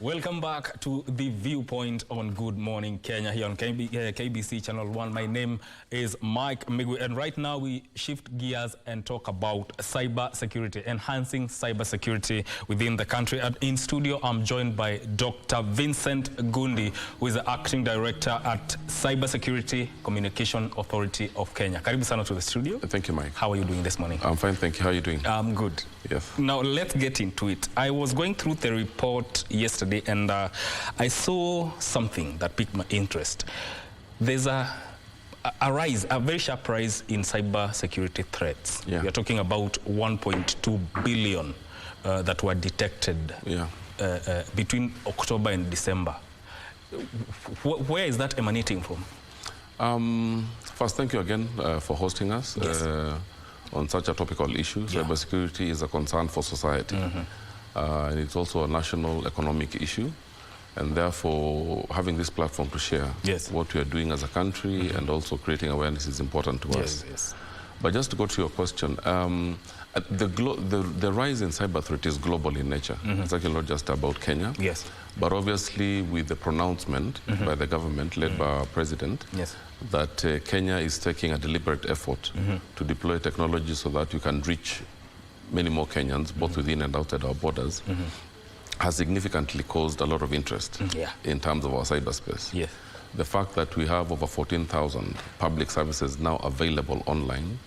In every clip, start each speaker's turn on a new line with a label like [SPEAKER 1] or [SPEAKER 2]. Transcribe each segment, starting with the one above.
[SPEAKER 1] Welcome back to The Viewpoint on Good Morning Kenya here on KBC Channel 1. My name is Migwi, and right now we shift gears and talk about cyber security, enhancing cyber security within the country. And in studio, I'm joined by Dr. Vincent Ngundi, who is the Acting Director at Cyber Security Communication Authority of Kenya. Karibu sana to the studio.
[SPEAKER 2] Thank you, Mike.
[SPEAKER 1] How are you doing this morning?
[SPEAKER 2] I'm fine, thank you. How are you doing?
[SPEAKER 1] I'm good.
[SPEAKER 2] Yes.
[SPEAKER 1] Now, let's get into it. I was going through the report yesterday, and I saw something that piqued my interest. There's a very sharp rise in cyber security threats.
[SPEAKER 2] Yeah.
[SPEAKER 1] We are talking about 1.2 billion that were detected between October and December. Where is that emanating from?
[SPEAKER 2] First, thank you again for hosting us.
[SPEAKER 1] Yes.
[SPEAKER 2] On such a topical issue. Cybersecurity is a concern for society. And it's also a national economic issue. And therefore, having this platform to share what we are doing as a country and also creating awareness is important to us.
[SPEAKER 1] Yes.
[SPEAKER 2] But just to go to your question, the rise in cyber threat is global in nature. It's actually not just about Kenya.
[SPEAKER 1] Yes.
[SPEAKER 2] But obviously, with the pronouncement by the government, led by our president, that Kenya is taking a deliberate effort to deploy technology so that you can reach many more Kenyans, both within and outside our borders, has significantly caused a lot of interest in terms of our cyberspace.
[SPEAKER 1] Yes.
[SPEAKER 2] The fact that we have over 14,000 public services now available online,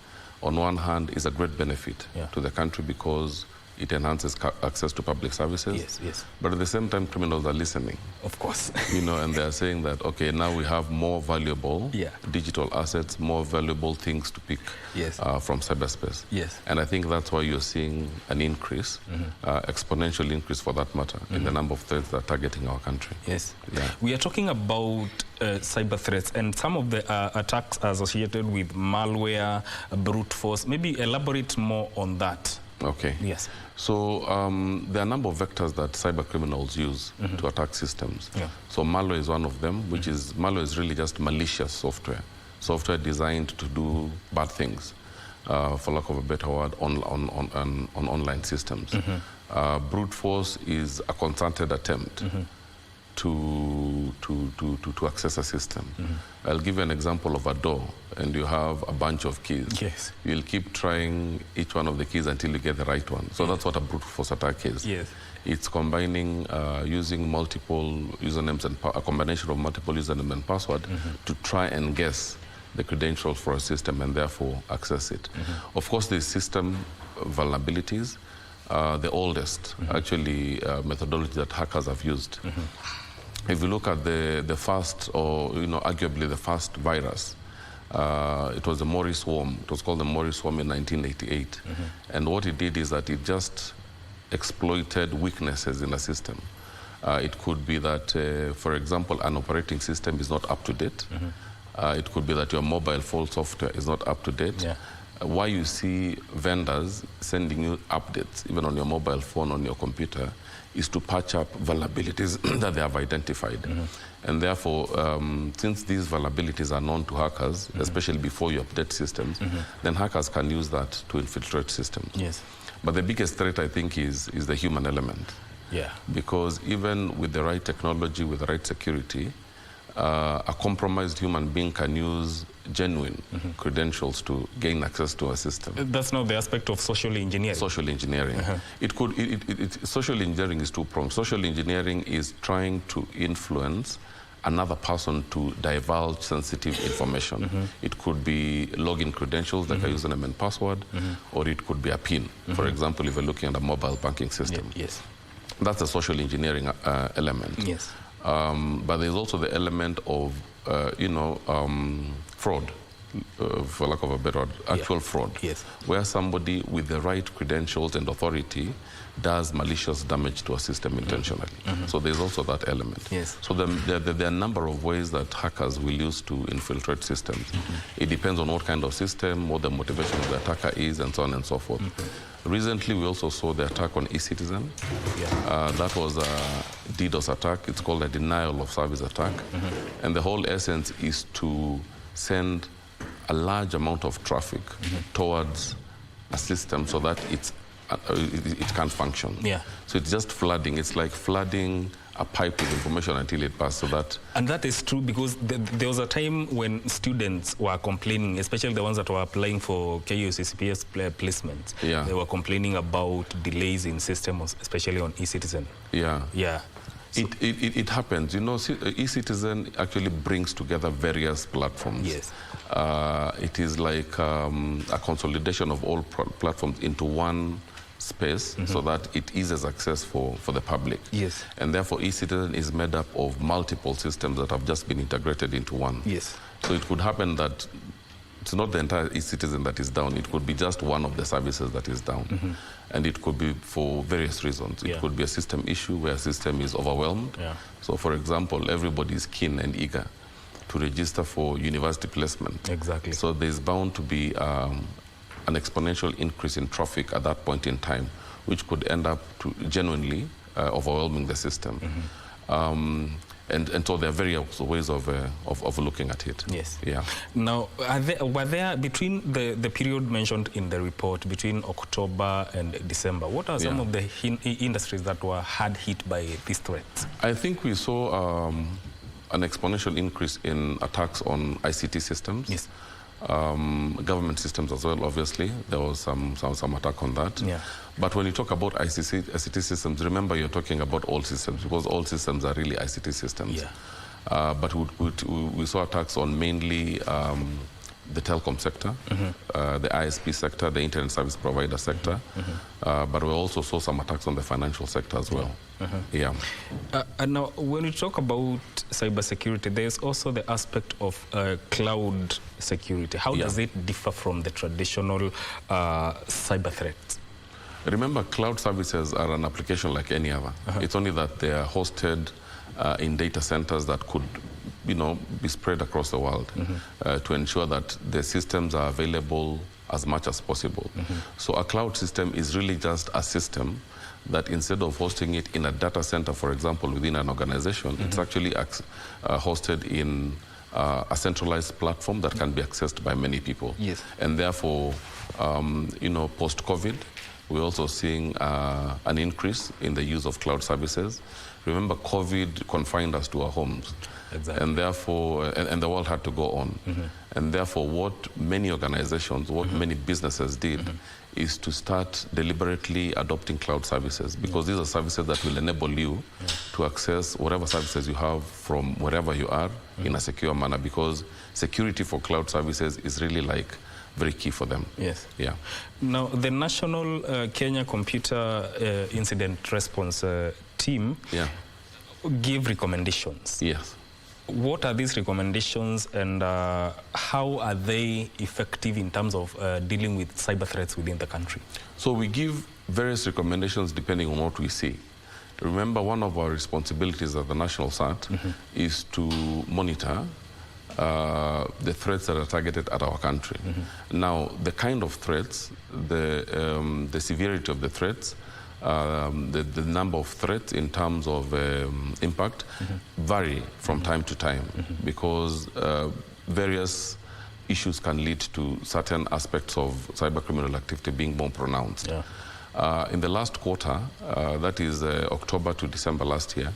[SPEAKER 2] on one hand, is a great benefit to the country because it enhances access to public services.
[SPEAKER 1] Yes.
[SPEAKER 2] But at the same time, criminals are listening.
[SPEAKER 1] Of course.
[SPEAKER 2] And they're saying that, okay, now we have more valuable digital assets, more valuable things to pick from cyberspace.
[SPEAKER 1] Yes.
[SPEAKER 2] And I think that's why you're seeing an increase, exponential increase for that matter, in the number of threats that are targeting our country.
[SPEAKER 1] Yes.
[SPEAKER 2] Yeah.
[SPEAKER 1] We are talking about cyber threats and some of the attacks associated with malware, brute force. Maybe elaborate more on that.
[SPEAKER 2] Okay.
[SPEAKER 1] Yes.
[SPEAKER 2] So there are a number of vectors that cyber criminals use to attack systems. So malware is one of them, which is, malware is really just malicious software designed to do bad things, for lack of a better word, on online systems. Brute force is a concerted attempt to access a system. I'll give you an example of a door, and you have a bunch of keys.
[SPEAKER 1] Yes.
[SPEAKER 2] You'll keep trying each one of the keys until you get the right one. So that's what a brute force attack is.
[SPEAKER 1] Yes.
[SPEAKER 2] It's combining using multiple usernames and a combination of multiple username and password to try and guess the credentials for a system and therefore access it. Of course, the system vulnerabilities are the oldest actually methodology that hackers have used. If you look at the first, or arguably the first virus, it was the Morris worm. It was called the Morris worm in 1988. And what it did is that it just exploited weaknesses in the system. It could be that, for example, an operating system is not up to date. It could be that your mobile phone software is not up to date. Why you see vendors sending you updates, even on your mobile phone, on your computer, is to patch up vulnerabilities that they have identified. And therefore, since these vulnerabilities are known to hackers, especially before you update systems, then hackers can use that to infiltrate systems.
[SPEAKER 1] Yes.
[SPEAKER 2] But the biggest threat, I think, is the human element. Because even with the right technology, with the right security, a compromised human being can use genuine credentials to gain access to a system.
[SPEAKER 1] That's not the aspect of social engineering.
[SPEAKER 2] Social engineering. Social engineering is two-pronged. Social engineering is trying to influence another person to divulge sensitive information. It could be login credentials like a username and password, or it could be a PIN. For example, if you're looking at a mobile banking system.
[SPEAKER 1] Yes.
[SPEAKER 2] That's a social engineering element.
[SPEAKER 1] Yes.
[SPEAKER 2] But there's also the element of, fraud, for lack of a better word, actual fraud, where somebody with the right credentials and authority does malicious damage to a system intentionally. So there's also that element. So there are a number of ways that hackers will use to infiltrate systems. It depends on what kind of system, what the motivation of the attacker is, and so on and so forth. Recently, we also saw the attack on eCitizen. That was a DDoS attack. It's called a denial of service attack. And the whole essence is to send a large amount of traffic towards a system so that it can't function. So it's just flooding. It's like flooding a pipe with information until it passed, so that...
[SPEAKER 1] And that is true, because there was a time when students were complaining, especially the ones that were applying for KUCCPS placements.
[SPEAKER 2] Yeah.
[SPEAKER 1] They were complaining about delays in systems, especially on eCitizen.
[SPEAKER 2] Yeah.
[SPEAKER 1] Yeah. So
[SPEAKER 2] it happens. You know, eCitizen actually brings together various platforms.
[SPEAKER 1] Yes.
[SPEAKER 2] It is like a consolidation of all platforms into one space, so that it eases access for the public.
[SPEAKER 1] Yes.
[SPEAKER 2] And therefore, eCitizen is made up of multiple systems that have just been integrated into one.
[SPEAKER 1] Yes.
[SPEAKER 2] So it could happen that it's not the entire eCitizen that is down. It could be just one of the services that is down. And it could be for various reasons. It could be a system issue where a system is overwhelmed.
[SPEAKER 1] Yeah.
[SPEAKER 2] So, for example, everybody is keen and eager to register for university placement.
[SPEAKER 1] Exactly.
[SPEAKER 2] So there's bound to be an exponential increase in traffic at that point in time, which could end up to genuinely overwhelming the system. And so there are various ways of looking at it.
[SPEAKER 1] Yes.
[SPEAKER 2] Yeah.
[SPEAKER 1] Now, were there, between the period mentioned in the report, between October and December, what are some of the industries that were hard hit by these threats?
[SPEAKER 2] I think we saw an exponential increase in attacks on ICT systems.
[SPEAKER 1] Yes.
[SPEAKER 2] Government systems as well, obviously. There was some attack on that.
[SPEAKER 1] Yeah.
[SPEAKER 2] But when you talk about ICT systems, remember you're talking about all systems, because all systems are really ICT systems.
[SPEAKER 1] Yeah.
[SPEAKER 2] But we saw attacks on mainly the telecom sector, the ISP sector, the internet service provider sector, but we also saw some attacks on the financial sector as well. Yeah.
[SPEAKER 1] And now, when we talk about cybersecurity, there's also the aspect of cloud security. How does it differ from the traditional cyber threats?
[SPEAKER 2] Remember, cloud services are an application like any other. It's only that they are hosted in data centers that could, you know, be spread across the world to ensure that the systems are available as much as possible. So a cloud system is really just a system that, instead of hosting it in a data center, for example, within an organization, it's actually hosted in a centralized platform that can be accessed by many people.
[SPEAKER 1] Yes.
[SPEAKER 2] And therefore, you know, post-COVID, we're also seeing an increase in the use of cloud services. Remember, COVID confined us to our homes.
[SPEAKER 1] Exactly.
[SPEAKER 2] And therefore, and the world had to go on. And therefore, what many organizations, what many businesses did is to start deliberately adopting cloud services, because these are services that will enable you to access whatever services you have from wherever you are in a secure manner, because security for cloud services is really like very key for them.
[SPEAKER 1] Yes.
[SPEAKER 2] Yeah.
[SPEAKER 1] Now, the National Kenya Computer Incident Response Team give recommendations.
[SPEAKER 2] Yes.
[SPEAKER 1] What are these recommendations, and how are they effective in terms of dealing with cyber threats within the country?
[SPEAKER 2] So we give various recommendations depending on what we see. Remember, one of our responsibilities at the National SAT is to monitor the threats that are targeted at our country. Now, the kind of threats, the severity of the threats, the number of threats in terms of impact vary from time to time, because various issues can lead to certain aspects of cyber criminal activity being more pronounced. In the last quarter, that is October to December last year,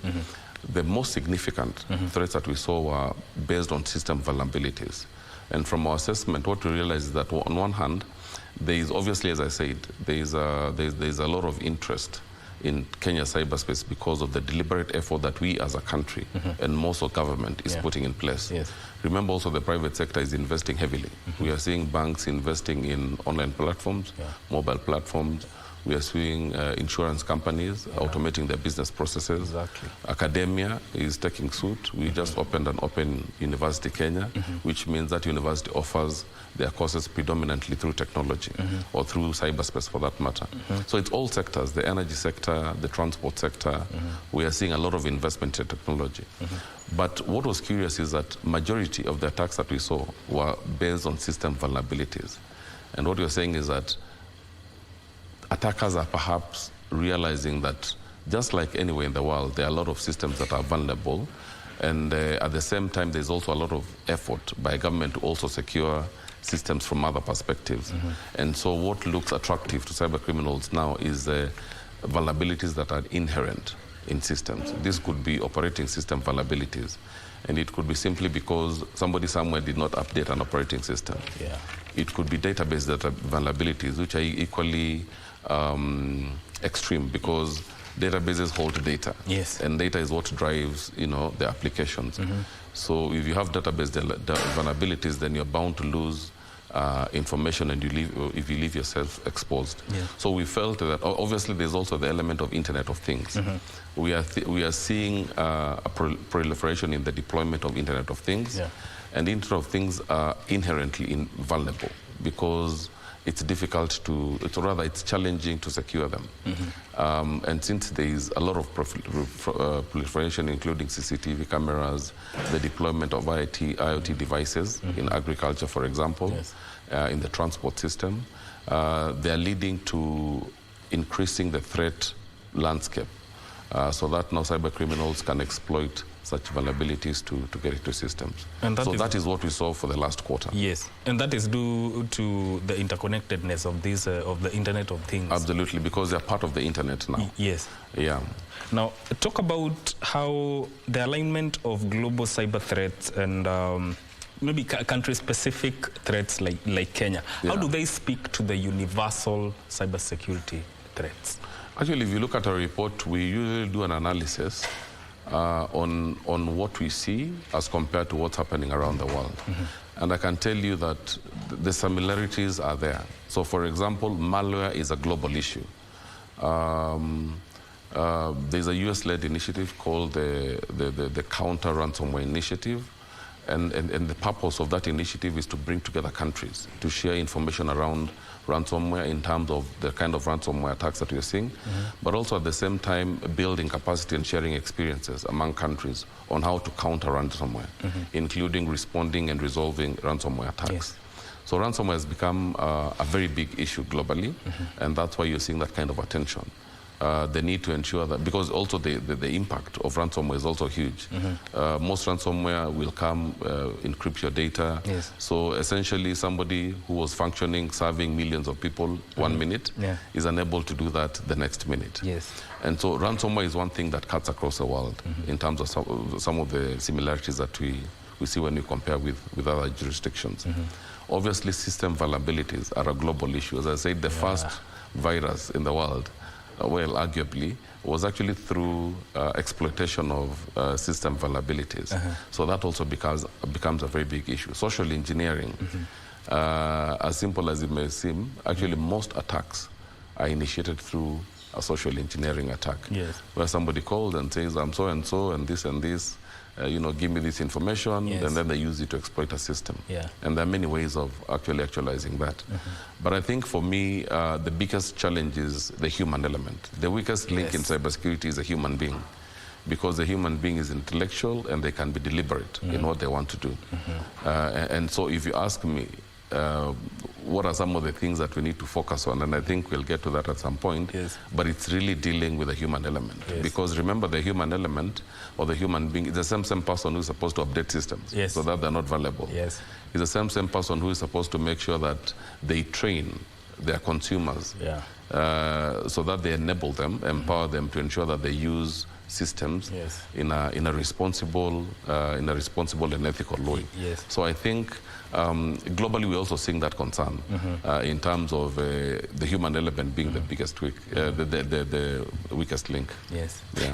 [SPEAKER 2] the most significant threats that we saw were based on system vulnerabilities. And from our assessment, what we realized is that on one hand, there is obviously, as I said, there is a lot of interest in Kenya cyberspace because of the deliberate effort that we as a country and most of government is putting in place. Remember also the private sector is investing heavily. We are seeing banks investing in online platforms, mobile platforms. We are seeing insurance companies automating their business processes. Academia is taking suit. We just opened an Open University Kenya, which means that university offers their courses predominantly through technology or through cyberspace for that matter. So it's all sectors, the energy sector, the transport sector. We are seeing a lot of investment in technology. But what was curious is that majority of the attacks that we saw were based on system vulnerabilities. And what you're saying is that attackers are perhaps realizing that just like anywhere in the world, there are a lot of systems that are vulnerable. And at the same time, there's also a lot of effort by government to also secure systems from other perspectives. And so what looks attractive to cyber criminals now is the vulnerabilities that are inherent in systems. This could be operating system vulnerabilities, and it could be simply because somebody somewhere did not update an operating system.
[SPEAKER 1] Yeah.
[SPEAKER 2] It could be database data vulnerabilities, which are equally extreme, because databases hold data.
[SPEAKER 1] Yes.
[SPEAKER 2] And data is what drives, the applications. So if you have database vulnerabilities, then you're bound to lose information, and if you leave yourself exposed.
[SPEAKER 1] Yeah.
[SPEAKER 2] So we felt that obviously there's also the element of Internet of Things. We are seeing a proliferation in the deployment of Internet of Things.
[SPEAKER 1] Yeah.
[SPEAKER 2] And Internet of Things are inherently vulnerable, because it's difficult to, it's challenging to secure them. And since there is a lot of proliferation, including CCTV cameras, the deployment of IoT devices in agriculture, for example,
[SPEAKER 1] yes.
[SPEAKER 2] In the transport system, they are leading to increasing the threat landscape, so that now cyber criminals can exploit such vulnerabilities to get into systems. And that is what we saw for the last quarter.
[SPEAKER 1] Yes, and that is due to the interconnectedness of this of the Internet of Things.
[SPEAKER 2] Absolutely, because they are part of the Internet now.
[SPEAKER 1] Yes.
[SPEAKER 2] Yeah.
[SPEAKER 1] Now, talk about how the alignment of global cyber threats and maybe country-specific threats like Kenya. Yeah. How do they speak to the universal cybersecurity threats?
[SPEAKER 2] Actually, if you look at our report, we usually do an analysis on what we see as compared to what's happening around the world. And I can tell you that the similarities are there. So, for example, malware is a global issue. There's a US-led initiative called the Counter Ransomware Initiative. And the purpose of that initiative is to bring together countries to share information around ransomware in terms of the kind of ransomware attacks that we're seeing, but also at the same time building capacity and sharing experiences among countries on how to counter ransomware, including responding and resolving ransomware attacks. Yes. So ransomware has become a very big issue globally, and that's why you're seeing that kind of attention. The need to ensure that, because also the impact of ransomware is also huge. Most ransomware will come, encrypt your data. Yes. So essentially somebody who was functioning, serving millions of people 1 minute is unable to do that the next minute. Yes. And so ransomware is one thing that cuts across the world in terms of some of the similarities that we see when we compare with other jurisdictions. Obviously, system vulnerabilities are a global issue. As I said, the first virus in the world, well, arguably, was actually through exploitation of system vulnerabilities. So that also becomes a very big issue. Social engineering, as simple as it may seem, actually most attacks are initiated through a social engineering attack, where somebody calls and says, I'm so-and-so and this, give me this information, and then they use it to exploit a system. And there are many ways of actualizing that. But I think for me, the biggest challenge is the human element. The weakest link in cybersecurity is a human being, because the human being is intellectual and they can be deliberate in what they want to do. And so if you ask me, what are some of the things that we need to focus on? And I think we'll get to that at some point. But it's really dealing with the human element. Because remember, the human element or the human being is the same person who is supposed to update systems so that they're not vulnerable. It's the same person who is supposed to make sure that they train their consumers so that they enable them, empower them to ensure that they use systems in a responsible and ethical way. So I think globally we're also seeing that concern in terms of the human element being the biggest the weakest link.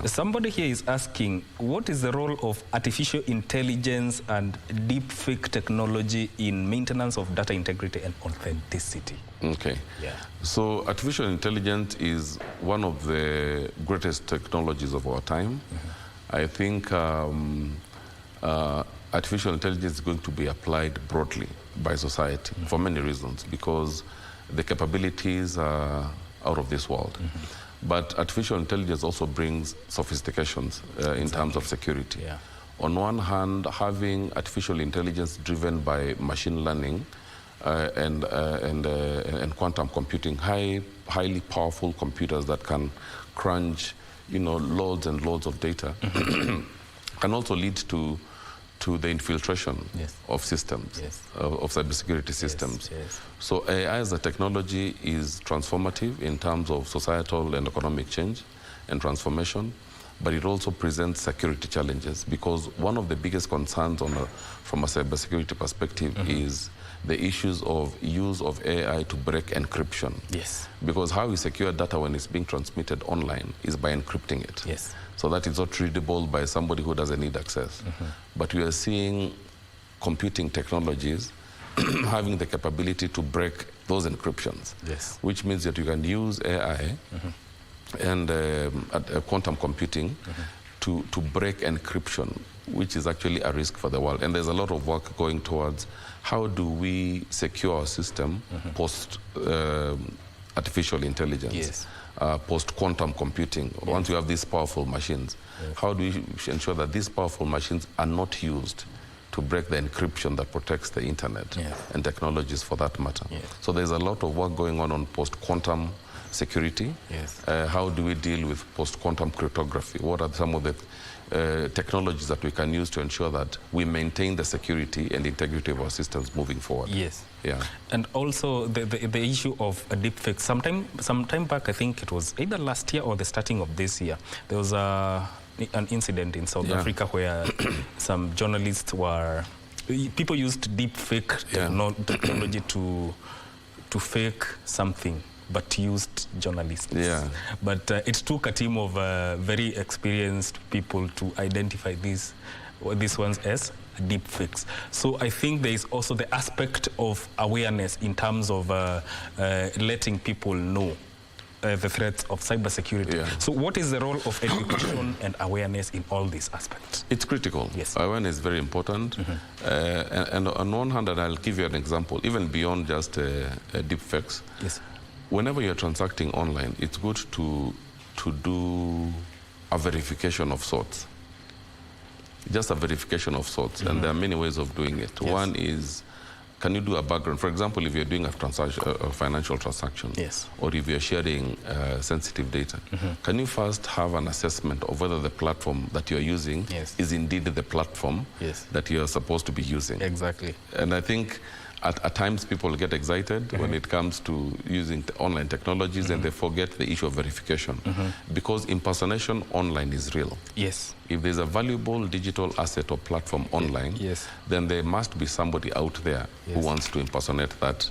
[SPEAKER 2] Somebody here is asking, what is the role of artificial intelligence and deep fake technology in maintenance of data integrity and authenticity? So artificial intelligence is one of the greatest technologies of our time. I think artificial intelligence is going to be applied broadly by society for many reasons, because the capabilities are out of this world. But artificial intelligence also brings sophistications in terms of security. On one hand, having artificial intelligence driven by machine learning and quantum computing, highly powerful computers that can crunch, loads and loads of data, can also lead to the infiltration of systems, of cybersecurity systems. So AI as a technology is transformative in terms of societal and economic change and transformation. but it also presents security challenges, because one of the biggest concerns from a cybersecurity perspective is the issues of use of AI to break encryption.
[SPEAKER 1] Yes.
[SPEAKER 2] Because how we secure data when it's being transmitted online is by encrypting it.
[SPEAKER 1] Yes.
[SPEAKER 2] So that it's not readable by somebody who doesn't need access. But we are seeing computing technologies having the capability to break those encryptions.
[SPEAKER 1] Yes.
[SPEAKER 2] Which means that you can use AI and quantum computing to break encryption, which is actually a risk for the world. And there's a lot of work going towards how do we secure our system post artificial intelligence,
[SPEAKER 1] yes.
[SPEAKER 2] Post quantum computing. Yes. Once you have these powerful machines, how do we ensure that these powerful machines are not used to break the encryption that protects the internet and technologies for that matter?
[SPEAKER 1] Yes.
[SPEAKER 2] So there's a lot of work going on post-quantum security.
[SPEAKER 1] Yes.
[SPEAKER 2] How do we deal with post-quantum cryptography? What are some of the technologies that we can use to ensure that we maintain the security and integrity of our systems moving forward?
[SPEAKER 1] Yes.
[SPEAKER 2] Yeah.
[SPEAKER 1] And also the issue of deepfakes. Sometime back, I think it was either last year or the starting of this year, there was an incident in South Africa where some journalists people used deepfake technology to fake something, but used journalists.
[SPEAKER 2] Yeah.
[SPEAKER 1] But it took a team of very experienced people to identify these ones as deepfakes. So I think there is also the aspect of awareness in terms of letting people know the threats of cybersecurity. Yeah. So what is the role of education and awareness in all these aspects?
[SPEAKER 2] It's critical.
[SPEAKER 1] Yes.
[SPEAKER 2] Awareness is very important. And on one hand, and I'll give you an example, even beyond just deepfakes.
[SPEAKER 1] Yes.
[SPEAKER 2] Whenever you're transacting online, it's good to do a verification of sorts. Just a verification of sorts. And there are many ways of doing it. Yes. One is, can you do a background? For example, if you're doing a financial transaction, or if you're sharing sensitive data, can you first have an assessment of whether the platform that you're using is indeed the platform that you're supposed to be using?
[SPEAKER 1] Exactly.
[SPEAKER 2] And I think at times people get excited when it comes to using online technologies and they forget the issue of verification. Because impersonation online is real.
[SPEAKER 1] Yes.
[SPEAKER 2] If there's a valuable digital asset or platform online, then there must be somebody out there who wants to impersonate that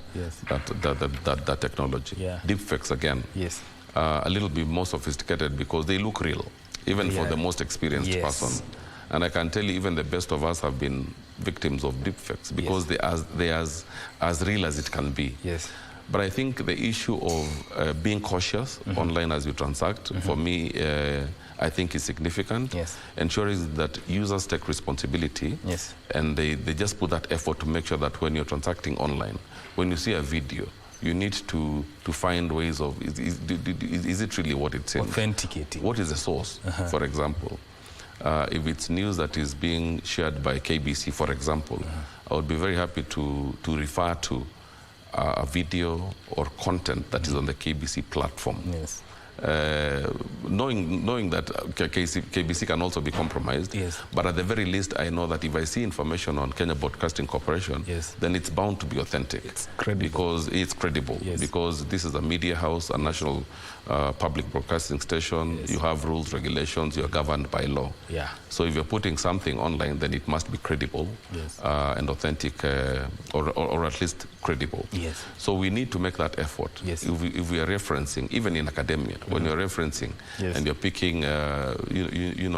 [SPEAKER 2] technology. Deepfakes, again, a little bit more sophisticated because they look real, even for the most experienced person. And I can tell you, even the best of us have been victims of deepfakes because they are as real as it can be.
[SPEAKER 1] Yes.
[SPEAKER 2] But I think the issue of being cautious online as you transact, for me, I think is significant. Ensuring that users take responsibility and they just put that effort to make sure that when you're transacting online, when you see a video, you need to find ways of, is it really what it says?
[SPEAKER 1] Authenticating.
[SPEAKER 2] What is the source, for example? If it's news that is being shared by KBC, for example, I would be very happy to refer to a video or content that is on the KBC platform.
[SPEAKER 1] Yes.
[SPEAKER 2] Knowing that KBC can also be compromised, but at the very least, I know that if I see information on Kenya Broadcasting Corporation, then it's bound to be authentic.
[SPEAKER 1] It's credible.
[SPEAKER 2] Because it's credible. Because this is a media house, a national public broadcasting station. You have rules, regulations, you're governed by law. So if you're putting something online, then it must be credible and authentic, or at least credible. So we need to make that effort. If we are referencing, even in academia, when you're referencing and you're picking,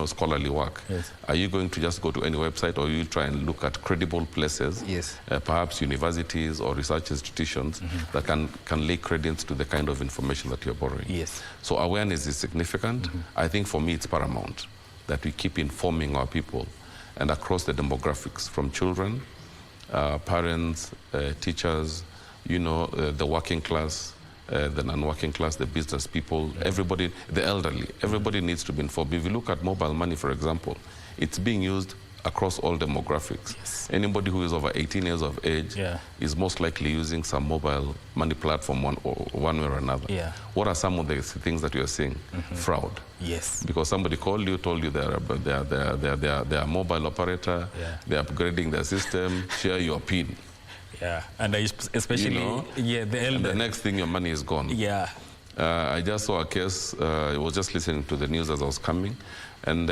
[SPEAKER 2] scholarly work, are you going to just go to any website, or you try and look at credible places, perhaps universities or research institutions that can lay credence to the kind of information that you're borrowing? So awareness is significant. I think for me it's paramount that we keep informing our people and across the demographics, from children, parents, teachers, the working class, the non-working class, the business people, everybody, the elderly, everybody needs to be informed. If you look at mobile money, for example, it's being used across all demographics. Anybody who is over 18 years of age is most likely using some mobile money platform one way or another. What are some of the things that you're seeing? Fraud. Because somebody called you, told you they're a mobile operator, they're upgrading their system, share your PIN.
[SPEAKER 1] And especially, the elder.
[SPEAKER 2] And the next thing, your money is gone. I just saw a case, I was just listening to the news as I was coming, and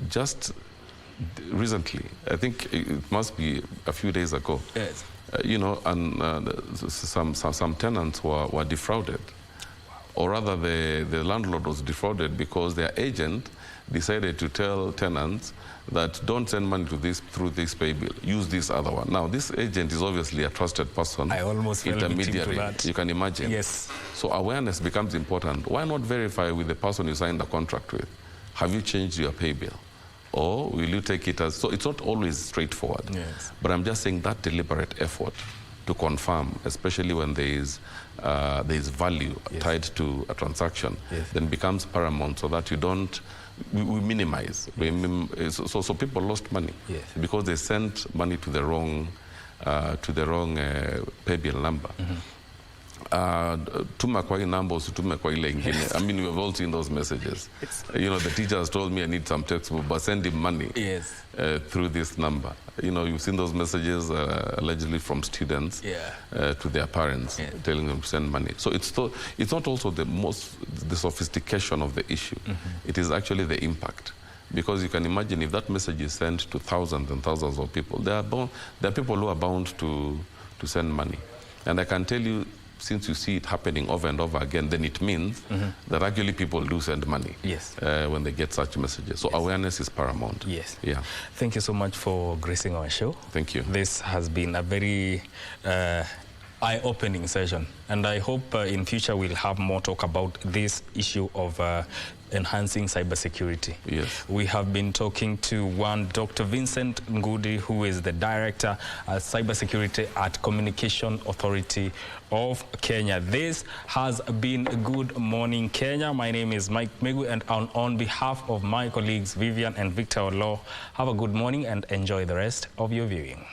[SPEAKER 2] just recently, I think it must be a few days ago,
[SPEAKER 1] yes.
[SPEAKER 2] You know, and some tenants were defrauded. Or rather, the landlord was defrauded because their agent decided to tell tenants that don't send money to this through this pay bill, use this other one. Now, this agent is obviously a trusted person.
[SPEAKER 1] I almost fell victim to that.
[SPEAKER 2] You can imagine.
[SPEAKER 1] Yes.
[SPEAKER 2] So awareness becomes important. Why not verify with the person you signed the contract with? Have you changed your pay bill? Or will you take it as... So it's not always straightforward.
[SPEAKER 1] Yes.
[SPEAKER 2] But I'm just saying that deliberate effort to confirm, especially when there is value
[SPEAKER 1] yes.
[SPEAKER 2] tied to a transaction,
[SPEAKER 1] yes.
[SPEAKER 2] then becomes paramount so that you don't... We minimize.
[SPEAKER 1] Yes.
[SPEAKER 2] So people lost money
[SPEAKER 1] yes.
[SPEAKER 2] because they sent money to the wrong pay bill number.
[SPEAKER 1] Mm-hmm.
[SPEAKER 2] Tuma kwa hii namba usitume kwa ile ingine. I mean, we've all seen those messages. You know, the teacher has told me I need some textbook, but send him money
[SPEAKER 1] yes.
[SPEAKER 2] Through this number. You know, you've seen those messages allegedly from students
[SPEAKER 1] yeah.
[SPEAKER 2] To their parents,
[SPEAKER 1] yeah.
[SPEAKER 2] telling them to send money. So it's not also the sophistication of the issue.
[SPEAKER 1] Mm-hmm.
[SPEAKER 2] It is actually the impact. Because you can imagine if that message is sent to thousands and thousands of people, there are people who are bound to send money. And I can tell you, since you see it happening over and over again, then it means mm-hmm. that actually people do send money
[SPEAKER 1] yes.
[SPEAKER 2] When they get such messages. So yes. Awareness is paramount.
[SPEAKER 1] Yes.
[SPEAKER 2] Yeah.
[SPEAKER 1] Thank you so much for gracing our show.
[SPEAKER 2] Thank you.
[SPEAKER 1] This has been a very eye-opening session, and I hope in future we'll have more talk about this issue of enhancing cybersecurity.
[SPEAKER 2] Yes.
[SPEAKER 1] We have been talking to Dr. Vincent Ngundi, who is the Director of Cybersecurity at Communication Authority of Kenya. This has been Good Morning Kenya. My name is Migwi, and on behalf of my colleagues Vivian and Victor Olo, have a good morning and enjoy the rest of your viewing.